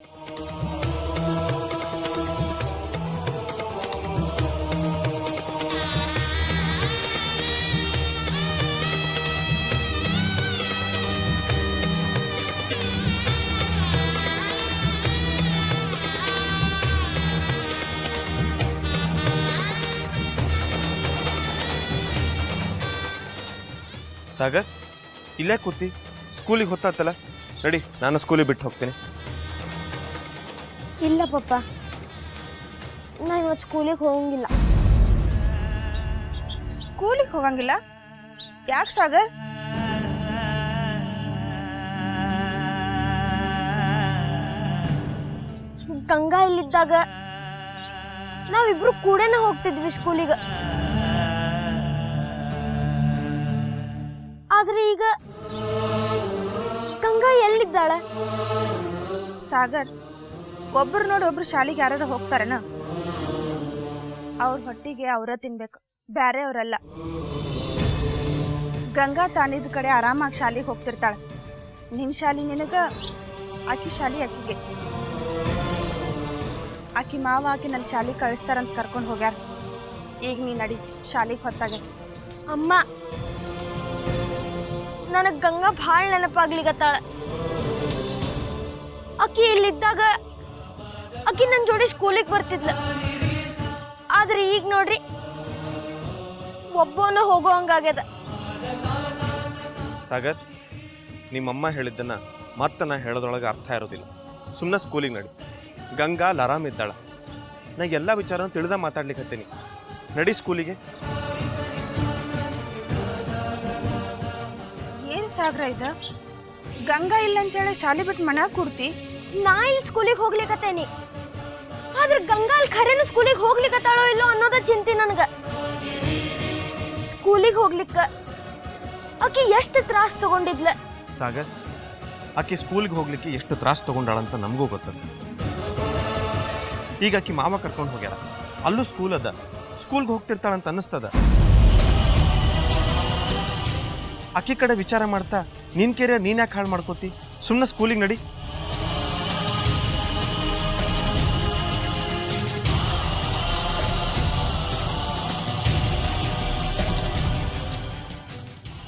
ಸಾಗರ್ ಇಲ್ಲೇ ಕೂತಿ ಸ್ಕೂಲಿಗೆ ಹೊತ್ತಾತಲ್ಲ, ನಡಿ ನಾನು ಸ್ಕೂಲಿಗೆ ಬಿಟ್ಟು ಹೋಗ್ತೀನಿ. ಇಲ್ಲ ಪಪ್ಪ, ನಾನು ಇವತ್ತು ಸ್ಕೂಲಿಗೆ ಹೋಗಂಗಿಲ್ಲ. ಸ್ಕೂಲಿಗೆ ಹೋಗಂಗಿಲ್ಲ? ಯಾಕೆ ಸಾಗರ್? ಗಂಗಾ ಇಲ್ಲಿದ್ದಾಗ ನಾವಿಬ್ರು ಕೂಡನೇ ಹೋಗ್ತಿದ್ವಿ ಸ್ಕೂಲಿಗೆ. ಆದ್ರೆ ಈಗ ಗಂಗಾ ಎಲ್ಲಿದ್ದಾಳೆ? ಸಾಗರ್, ಒಬ್ರು ನೋಡಿ ಒಬ್ರು ಶಾಲೆಗೆ ಯಾರು ಹೋಗ್ತಾರನ? ಅವ್ರ ಹೊಟ್ಟಿಗೆ ಅವರ ತಿನ್ಬೇಕು, ಬ್ಯಾರೆ ಅವರಲ್ಲ. ಗಂಗಾ ತಾನಿದ ಕಡೆ ಆರಾಮಾಗಿ ಶಾಲೆಗೆ ಹೋಗ್ತಿರ್ತಾಳೆ. ನಿನ್ನ ಶಾಲೆ ನಿನಗ, ಆಕಿ ಶಾಲೆ ಆಕಿಗೆ. ಆಕಿ ಮಾವ ಆಕಿ ನನ್ನ ಶಾಲೆಗೆ ಕಳಿಸ್ತಾರಂತ ಕರ್ಕೊಂಡು ಹೋಗ್ಯಾರ. ಈಗ ನೀ ನಡಿ, ಶಾಲೆಗೆ ಹೊತ್ತಾಗ. ಅಮ್ಮ, ನನಗೆ ಗಂಗಾ ಭಾಳ ನೆನಪಾಗ್ಲಿಕತ್ತಾಳ. ಆಕಿ ಇಲ್ಲಿದ್ದಾಗ ಆಕಿ ನನ್ನ ಜೋಡಿ ಸ್ಕೂಲಿಗೆ ಬರ್ತಿದ್ಲ. ಆದ್ರೆ ಈಗ ನೋಡ್ರಿ, ಒಬ್ಬನ ಹೋಗೋ ಹಂಗಾಗ್ಯದ. ಸಾಗರ್, ನಿಮ್ಮಮ್ಮ ಹೇಳಿದ್ದನ್ನ ಮತ್ತೆ ನಾ ಹೇಳೋದ್ರೊಳಗೆ ಅರ್ಥ ಇರೋದಿಲ್ಲ. ಸುಮ್ಮನೆ ಸ್ಕೂಲಿಗೆ ನಡಿ. ಗಂಗಾ ಅಲ್ಲಿ ಆರಾಮಿದ್ದಾಳ. ನಾ ಎಲ್ಲ ವಿಚಾರನ ತಿಳಿದ ಮಾತಾಡ್ಲಿಕ್ಕೆ ಹತ್ತೀನಿ. ನಡಿ ಸ್ಕೂಲಿಗೆ. ಏನ್ ಸಾಗರ ಇದ? ಗಂಗಾ ಇಲ್ಲ ಅಂತೇಳಿ ಶಾಲೆ ಬಿಟ್ಟು ಮನ್ಯಾಗ ಕೊಡ್ತಿ? ನಾ ಇಲ್ಲಿ ಸ್ಕೂಲಿಗೆ ಹೋಗ್ಲಿಕತ್ತೇನಿ, ಆದ್ರೆ ಗಂಗಾ ಅಲ್ಲಿ ಖರೇನು ಸ್ಕೂಲಿಗೆ ಹೋಗ್ಲಿಕತ್ತಾಳೋ ಇಲ್ಲೋ ಅನ್ನೋದ ಚಿಂತೆ ನನಗ. ಸ್ಕೂಲಿಗೆ ಹೋಗ್ಲಿಕ್ಕ ಆಕಿ ಎಷ್ಟು ತ್ರಾಸ ತಗೊಂಡಿದ್ಲ. ಸಾಗರ್, ಆಕಿ ಸ್ಕೂಲ್ಗೆ ಹೋಗ್ಲಿಕ್ಕೆ ಎಷ್ಟು ತ್ರಾಸ ತಗೊಂಡಾಳಂತ ನಮಗೂ ಗೊತ್ತದ. ಈಗ ಆಕಿ ಮಾವ ಕರ್ಕೊಂಡು ಹೋಗ್ಯಾರ, ಅಲ್ಲೂ ಸ್ಕೂಲ್ ಅದ, ಸ್ಕೂಲ್ಗೆ ಹೋಗ್ತಿರ್ತಾಳಂತ ಅನ್ನಿಸ್ತದ. ಆಕಿ ಕಡೆ ವಿಚಾರ ಮಾಡ್ತಾ ನಿನ್ ಕೆರಿಯರ್ ನೀನ್ ಯಾಕೆ ಹಾಳು ಮಾಡ್ಕೋತಿ? ಸುಮ್ಮನೆ ಸ್ಕೂಲಿಗೆ ನಡಿ.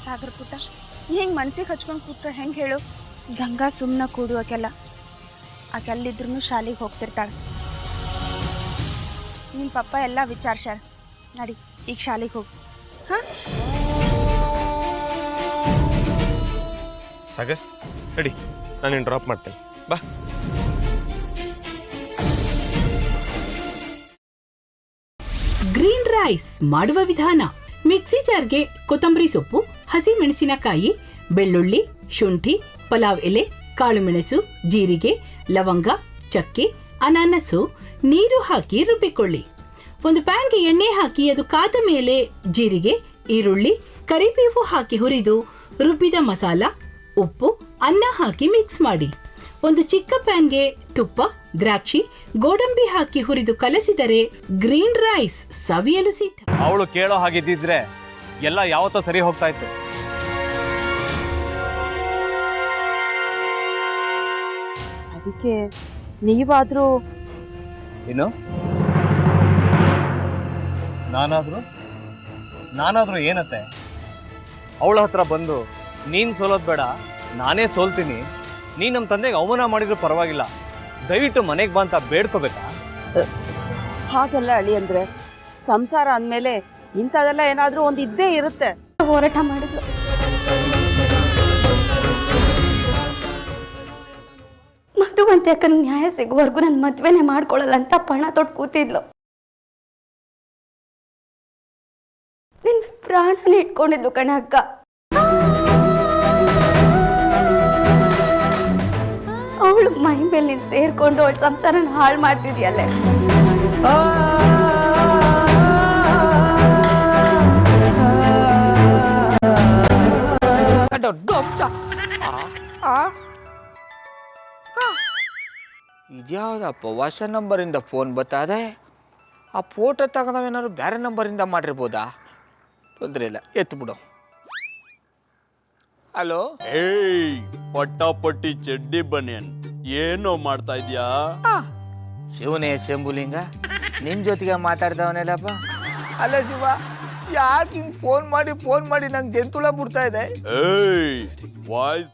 ಸಾಗರ್ ಪುಟ್ಟ, ನೀ ಹಿಂಗೆ ಮನ್ಸಿಗೆ ಹಚ್ಕೊಂಡು ಕೂತ್ರೆ ಹೆಂಗೆ ಹೇಳು? ಗಂಗಾ ಸುಮ್ಮನೆ ಕೂಡು, ಆಕೆಲ್ಲ ಆಕೆಲ್ಲಿದ್ರೂ ಶಾಲೆಗೆ ಹೋಗ್ತಿರ್ತಾಳೆ. ನಿಮ್ಮ ಪಪ್ಪ ಎಲ್ಲ ವಿಚಾರಿಸ್ಯಾರ. ನಡಿ, ಈಗ ಶಾಲೆಗೆ ಹೋಗು. ಹಾಂ ಸಾಗರ್, ನಡಿ, ನಾನು ಡ್ರಾಪ್ ಮಾಡ್ತೇನೆ, ಬಾ. ಗ್ರೀನ್ ರೈಸ್ ಮಾಡುವ ವಿಧಾನ: ಮಿಕ್ಸಿ ಜಾರ್ಗೆ ಕೊತ್ತಂಬರಿ ಸೊಪ್ಪು, ಹಸಿ ಮೆಣಸಿನಕಾಯಿ, ಬೆಳ್ಳುಳ್ಳಿ, ಶುಂಠಿ, ಪಲಾವ್ ಎಲೆ, ಕಾಳುಮೆಣಸು, ಜೀರಿಗೆ, ಲವಂಗ, ಚಕ್ಕೆ, ಅನಾನಸು, ನೀರು ಹಾಕಿ ರುಬ್ಬಿಕೊಳ್ಳಿ. ಒಂದು ಪ್ಯಾನ್ಗೆ ಎಣ್ಣೆ ಹಾಕಿ ಅದು ಕಾದ ಮೇಲೆ ಜೀರಿಗೆ, ಈರುಳ್ಳಿ, ಕರಿಬೇವು ಹಾಕಿ ಹುರಿದು ರುಬ್ಬಿದ ಮಸಾಲ, ಉಪ್ಪು, ಅನ್ನ ಹಾಕಿ ಮಿಕ್ಸ್ ಮಾಡಿ. ಒಂದು ಚಿಕ್ಕ ಪ್ಯಾನ್ಗೆ ತುಪ್ಪ, ದ್ರಾಕ್ಷಿ, ಗೋಡಂಬಿ ಹಾಕಿ ಹುರಿದು ಕಲಸಿದರೆ ಗ್ರೀನ್ ರೈಸ್ ಸವಿಯಲು ಸಿದ್ಧ. ಅವಳು ಕೇಳೋ ಹಾಗಿದ್ದಿದ್ರೆ ಎಲ್ಲ ಯಾವತ್ತೋ ಸರಿ ಹೋಗ್ತಾ ಇತ್ತು. ಅದಕ್ಕೆ ನೀವಾದ್ರೂ ಏನು? ನಾನಾದ್ರೂ ಏನತ್ತೆ? ಅವಳ ಹತ್ರ ಬಂದು ನೀನು ಸೋಲೋದು ಬೇಡ, ನಾನೇ ಸೋಲ್ತೀನಿ, ನೀನು ನಮ್ಮ ತಂದೆಗೆ ಅವಮಾನ ಮಾಡಿದ್ರು ಪರವಾಗಿಲ್ಲ, ದಯವಿಟ್ಟು ಮನೆಗೆ ಬಾ ಅಂತ ಬೇಡ್ಕೋಬೇಕಾ? ಹಾಗೆಲ್ಲ ಅಳಿ ಅಂದ್ರೆ ಸಂಸಾರ ಅಂದಮೇಲೆ ಇಂಥದೆಲ್ಲ ಏನಾದ್ರೂ ಒಂದು ಇದ್ದೇ ಇರುತ್ತೆ. ಹೋರಾಟ ಮಾಡಿದ್ಲು. ಮಧುವಂತೆ ಯಾಕಂದ್ರೆ ನ್ಯಾಯ ಸಿಗುವವರೆಗೂ ನನ್ನ ಮದ್ವೆನೇ ಮಾಡ್ಕೊಳ್ಳಲ್ಲ ಅಂತ ಪಣ ತೊಟ್ಟು ಕೂತಿದ್ಲು. ನಿನ್ನ ಪ್ರಾಣನೇ ಇಟ್ಕೊಂಡಿದ್ಲು ಕಣೆ ಅಕ್ಕ. ಅವಳು ಮೈ ಮೇಲೆ ನೀನು ಸೇರ್ಕೊಂಡು ಅವಳ ಸಂಸಾರನ ಹಾಳು ಮಾಡ್ತಿದ್ಯಲ್ಲೇ. ಇದ್ಯಾವುದಪ್ಪ ಹೊಸ ನಂಬರಿಂದ ಫೋನ್ ಬರ್ತದೆ? ಆ ಫೋಟೋ ತಗೊಂಡವೇನಾದ್ರು ಬೇರೆ ನಂಬರಿಂದ ಮಾಡಿರ್ಬೋದಾ? ತೊಂದರೆ ಇಲ್ಲ, ಎತ್ತು ಬಿಡು. ಹಲೋ ಏಯ್ ಪಟ್ಟಾಪಟ್ಟಿ ಚಡ್ಡಿ ಬನಿಯನ್ ಏನೋ ಮಾಡ್ತಾ ಇದ್ಯಾ? ಶಿವನೇ ಶಂಭುಲಿಂಗ ನಿನ್ ಜೊತೆಗೆ ಮಾತಾಡ್ತಾವನೇಲಪ್ಪ. ಅಲ್ಲ ಶಿವ, ಯಾಕೆ ಹಿಂಗ್ ಫೋನ್ ಮಾಡಿ ನಂಗೆ ಜಂತುಳ ಬಿಡ್ತಾ ಇದೆ? ಏಯ್ ವಾಯ್ಸ್